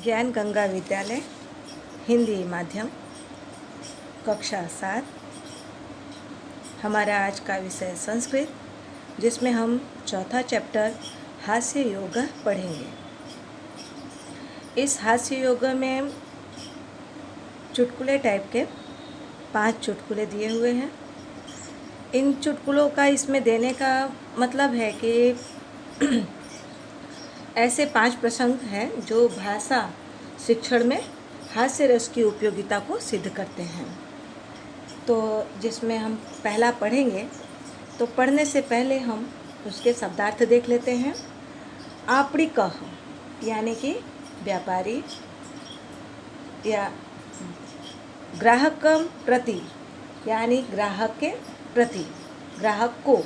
ज्ञान गंगा विद्यालय हिंदी माध्यम कक्षा 7। हमारा आज का विषय संस्कृत, जिसमें हम चौथा चैप्टर हास्य योग पढ़ेंगे। इस हास्य योग में चुटकुले टाइप के 5 चुटकुले दिए हुए हैं। इन चुटकुलों का इसमें देने का मतलब है कि ऐसे 5 प्रसंग हैं जो भाषा शिक्षण में हास्य रस की उपयोगिता को सिद्ध करते हैं। तो जिसमें हम पहला पढ़ेंगे, तो पढ़ने से पहले हम उसके शब्दार्थ देख लेते हैं। आपणिकः यानी कि व्यापारी या ग्राहकम प्रति यानी ग्राहक के प्रति, ग्राहक को।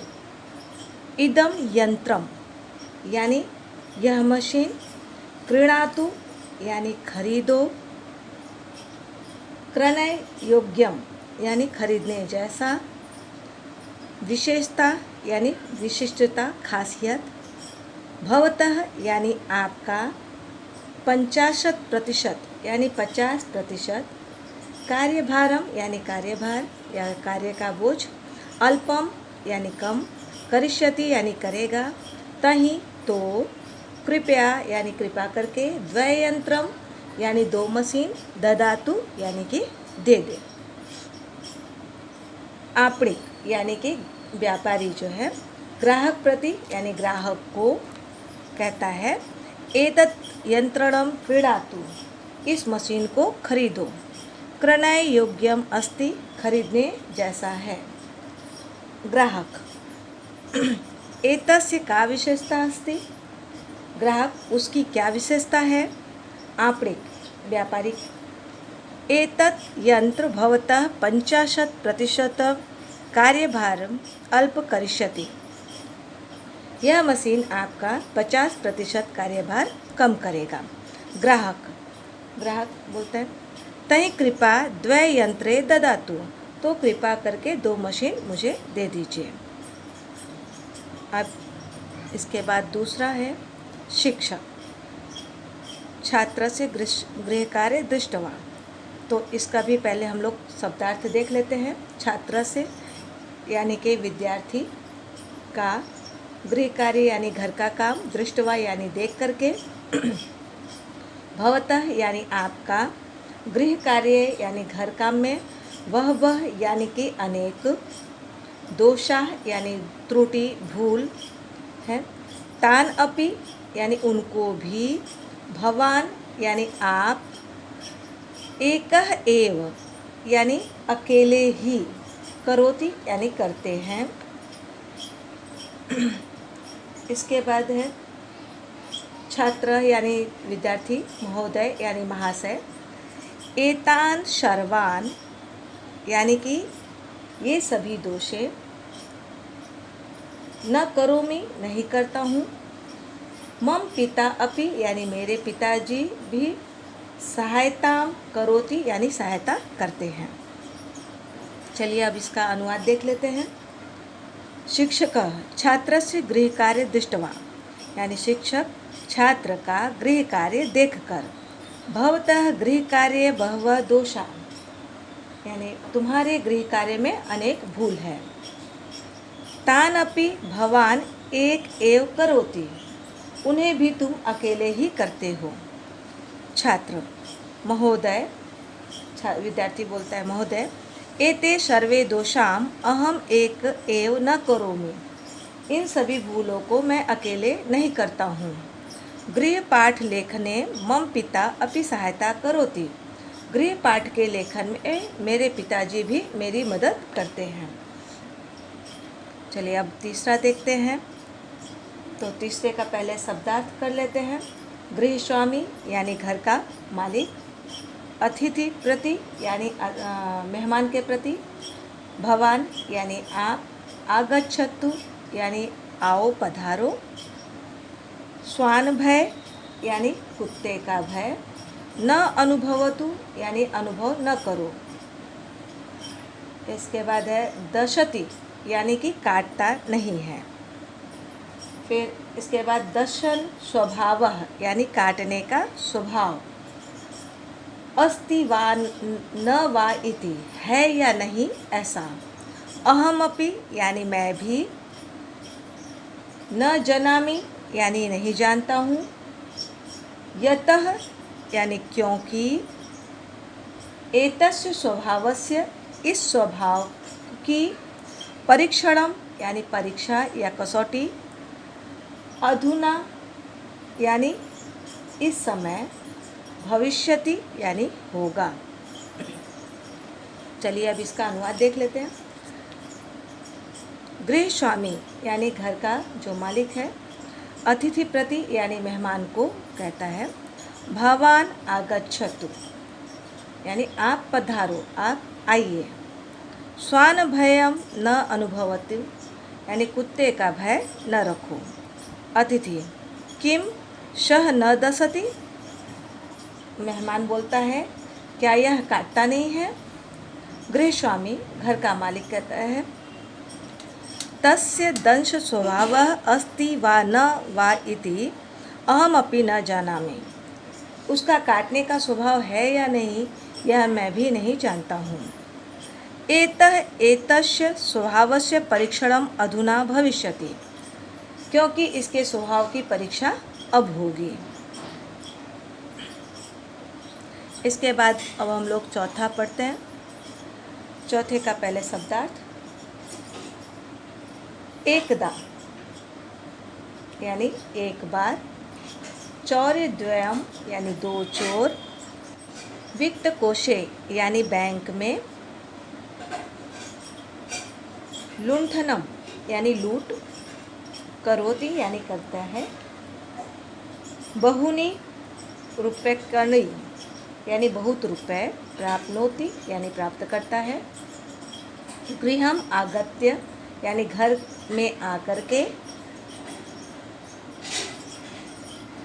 इदम यंत्रम यानी यह मशीन। क्रीणातु यानी खरीदो। क्रय योग्यम यानी खरीदने जैसा। विशेषता यानी विशिष्टता, खासियत। भवतः यानी आपका। 50% यानी 50%। कार्यभारम यानी कार्यभार या कार्य का बोझ। अल्पम यानी कम। करिष्यति यानी करेगा। तहि तो। कृपया यानी कृपा करके। द्वयंत्रम यानी 2 मशीन। ददातु यानी कि दे दे। आपणिक यानी कि व्यापारी जो है ग्राहक प्रति यानी ग्राहक को कहता है, एतत् यंत्रणम क्रीणातु इस मशीन को खरीदो। क्रय योग्यम अस्ति खरीदने जैसा है। ग्राहक एतस्य का विशेषता अस्ति ग्राहक उसकी क्या विशेषता है। आपणिक व्यापारी एतत् यंत्र भवतः 50% कार्यभारम अल्प करिष्यति यह मशीन आपका 50% कार्यभार कम करेगा। ग्राहक बोलता है, तहि कृपा द्वयंत्रे ददातु तो कृपा करके 2 मशीन मुझे दे दीजिए। अब इसके बाद दूसरा है शिक्षक छात्र से गृह कार्य दृष्टवा। तो इसका भी पहले हम लोग शब्दार्थ देख लेते हैं। छात्र से यानी कि विद्यार्थी का, गृह कार्य यानी घर का काम, दृष्टवा यानी देख करके, भवतः यानी आपका, गृह कार्य यानी घर काम में, वह यानी कि अनेक, दोषाः यानी त्रुटि भूल है, तान अपि यानी उनको भी, भवान यानी आप, एकः एव यानी अकेले ही, करोति यानी करते हैं। इसके बाद है छात्र यानी विद्यार्थी, महोदय यानी महाशय, एतान सर्वान यानी कि ये सभी दोषे, न करोमि नहीं करता हूँ, मम पिता अपि यानी मेरे पिताजी भी, सहायता करोति यानी सहायता करते हैं। चलिए अब इसका अनुवाद देख लेते हैं। शिक्षक छात्रस्य गृह कार्य दृष्ट्वा यानी शिक्षक छात्र का गृह कार्य देखकर, भवतः गृह कार्ये बहवः दोषा यानी तुम्हारे गृह कार्य में अनेक भूल है। तान अपि भवान एक एव करोति उन्हें भी तुम अकेले ही करते हो। छात्र महोदय विद्यार्थी बोलता है, महोदय एते सर्वे दोषाम अहम एक एव न करोमि इन सभी भूलों को मैं अकेले नहीं करता हूँ। गृह पाठ लेखने मम पिता अपि सहायता करोति गृह पाठ के लेखन में मेरे पिताजी भी मेरी मदद करते हैं। चलिए अब तीसरा देखते हैं। तो तीसरे का पहले शब्दार्थ कर लेते हैं। गृह स्वामी यानी घर का मालिक। अतिथि प्रति यानी मेहमान के प्रति। भवान यानी आप। आगच्छतु यानी आओ पधारो। श्वान भय यानी कुत्ते का भय। न अनुभवतु यानी अनुभव न करो। इसके बाद है दशति यानी कि काटता नहीं है। फिर इसके बाद दशन स्वभावः यानी काटने का स्वभाव। अस्ति वा न वा इति, है या नहीं ऐसा। अहमपि यानी मैं भी, न जानामि यानी नहीं जानता हूँ, यतः यानी क्योंकि, एतस्य स्वभावस्य इस स्वभाव की, परीक्षणम यानी परीक्षा या कसौटी, अधुना यानी इस समय, भविष्यति यानी होगा। चलिए अब इसका अनुवाद देख लेते हैं। गृह स्वामी यानी घर का जो मालिक है, अतिथि प्रति यानी मेहमान को कहता है। भवान आगच्छतु यानी आप पधारो, आप आइए। स्वान भयम न अनुभवतु यानी कुत्ते का भय न रखो। अतिथि किम सह न दसति, मेहमान बोलता है क्या यह काटता नहीं है। गृह स्वामी घर का मालिक कहता है, तस्य दंश स्वभावः अस्ति वा न वा इति अहमपि न जानामि, उसका काटने का स्वभाव है या नहीं यह मैं भी नहीं जानता हूँ। एतः एतस्य स्वभावस्य परीक्षणम अधुना भविष्यति, क्योंकि इसके स्वभाव की परीक्षा अब होगी। इसके बाद अब हम लोग चौथा पढ़ते हैं। चौथे का पहले शब्दार्थ, एकदा यानी एक बार, चौर्यद्वयम यानी दो चोर, वित्त कोशे यानी बैंक में, लुंठनम यानी लूट, करोति यानी करता है, बहुनी रूप्यकाणि यानी बहुत रुपए, प्राप्नोति यानी प्राप्त करता है, गृहम आगत्य यानी घर में आकर के,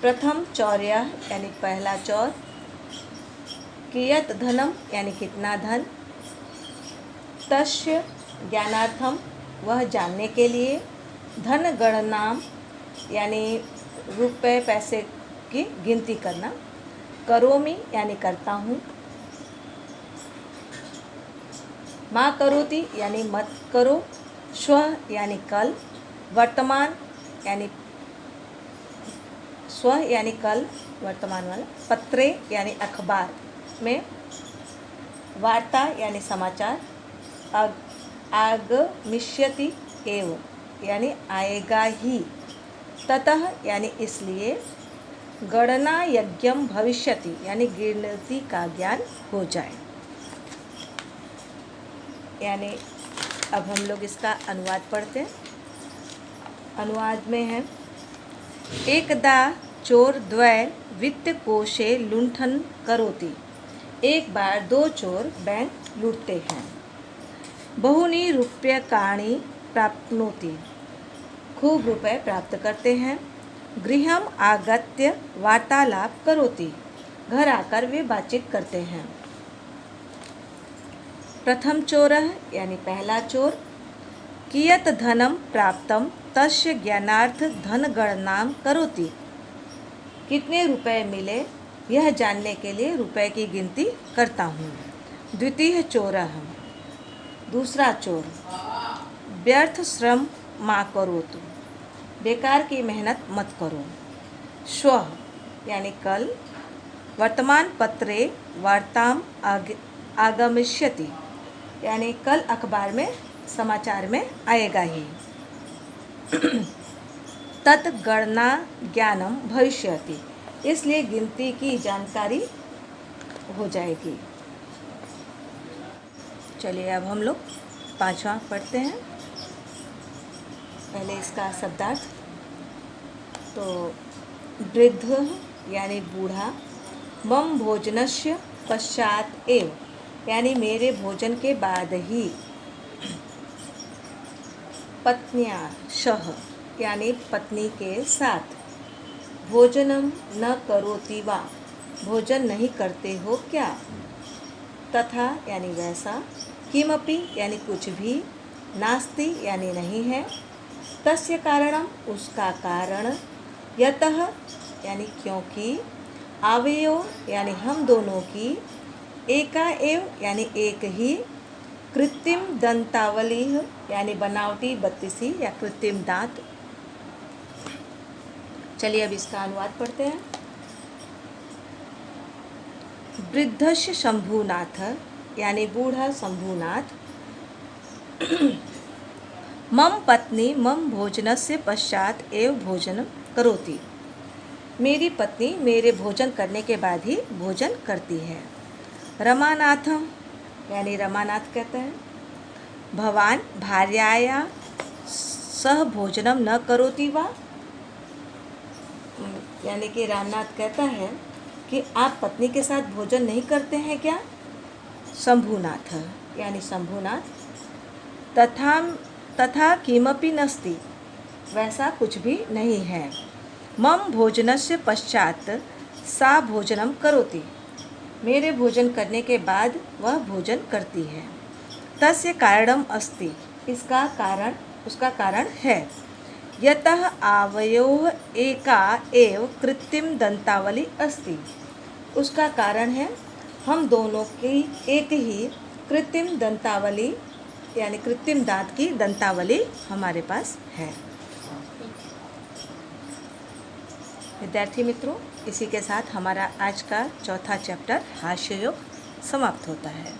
प्रथम चौर्य यानी पहला चौर, कियत धनम यानी कितना धन, तस्य ज्ञानार्थम वह जानने के लिए, धन गणनाम यानी रुपए पैसे की गिनती करना, करोमि यानी करता हूँ, मा करोति यानी मत करो, श्वः यानी कल, वर्तमान यानी स्वः यानी कल वर्तमान वाला, पत्रे यानी अखबार में, वार्ता यानी समाचार, आगमिष्यति एव यानी आएगा ही, ततः यानी इसलिए, गणना यज्ञम भविष्यति यानी गिनती का ज्ञान हो जाए। यानी अब हम लोग इसका अनुवाद पढ़ते हैं। अनुवाद में है, एकदा चोर द्वय वित्त कोशे लुंठन करोति, एक बार दो चोर बैंक लूटते हैं, बहुनी रूप्यकाणि प्राप्नोति खूब रुपए प्राप्त करते हैं, गृहम आगत्य वार्तालाप करोति घर आकर वे बातचीत करते हैं, प्रथम चोरः यानी पहला चोर, कियत धनम प्राप्तम तस्य ज्ञानार्थ धन गणनाम करोति कितने रुपए मिले यह जानने के लिए रुपए की गिनती करता हूँ। द्वितीय चोरः दूसरा चोर, व्यर्थ श्रम मा करोतु बेकार की मेहनत मत करो, श्वः यानी कल, वर्तमान पत्रे वार्ताम आगमिष्यति यानी कल अखबार में समाचार में आएगा ही, तत् गणना ज्ञानम भविष्यति इसलिए गिनती की जानकारी हो जाएगी। चलिए अब हम लोग पांचवा पढ़ते हैं। पहले इसका शब्दार्थ, तो वृद्ध यानी बूढ़ा, मम भोजनस्य पश्चात एव यानी मेरे भोजन के बाद ही, पत्न्या सह यानी पत्नी के साथ, भोजनम न करोति वा भोजन नहीं करते हो क्या, तथा यानी वैसा, किमपि यानी कुछ भी, नास्ति यानी नहीं है, तस्य कारणम उसका कारण, यतः यानी क्योंकि, आवयो यानी हम दोनों की, एका एव यानी एक ही, कृत्रिम दंतावली यानी बनावटी बत्तीसी या कृत्रिम दांत। चलिए अब इसका अनुवाद पढ़ते हैं। वृद्धस्य शंभुनाथ यानी बूढ़ा शंभुनाथ, मम पत्नी मम भोजनस्य पश्चात एव भोजन करोति। मेरी पत्नी मेरे भोजन करने के बाद ही भोजन करती है। रमानाथम यानी रमानाथ कहते हैं, भवान भार्याया सह भोजनम न करोति वा, यानी कि रामनाथ कहता है कि आप पत्नी के साथ भोजन नहीं करते हैं क्या? शंभुनाथ यानी शंभुनाथ, तथा किमपि नस्ति, वैसा कुछ भी नहीं है। मम भोजनस्य पश्चात सा भोजनम करोति, मेरे भोजन करने के बाद वह भोजन करती है। तस्य कारणम अस्ति, उसका कारण है। यतः आवयोः एका एव कृत्रिम दंतावली अस्ति, उसका कारण है हम दोनों की एक ही कृत्रिम दंतावली यानी कृत्रिम दांत की दंतावली हमारे पास है। विद्यार्थी मित्रों, इसी के साथ हमारा आज का चौथा चैप्टर हास्य योग समाप्त होता है।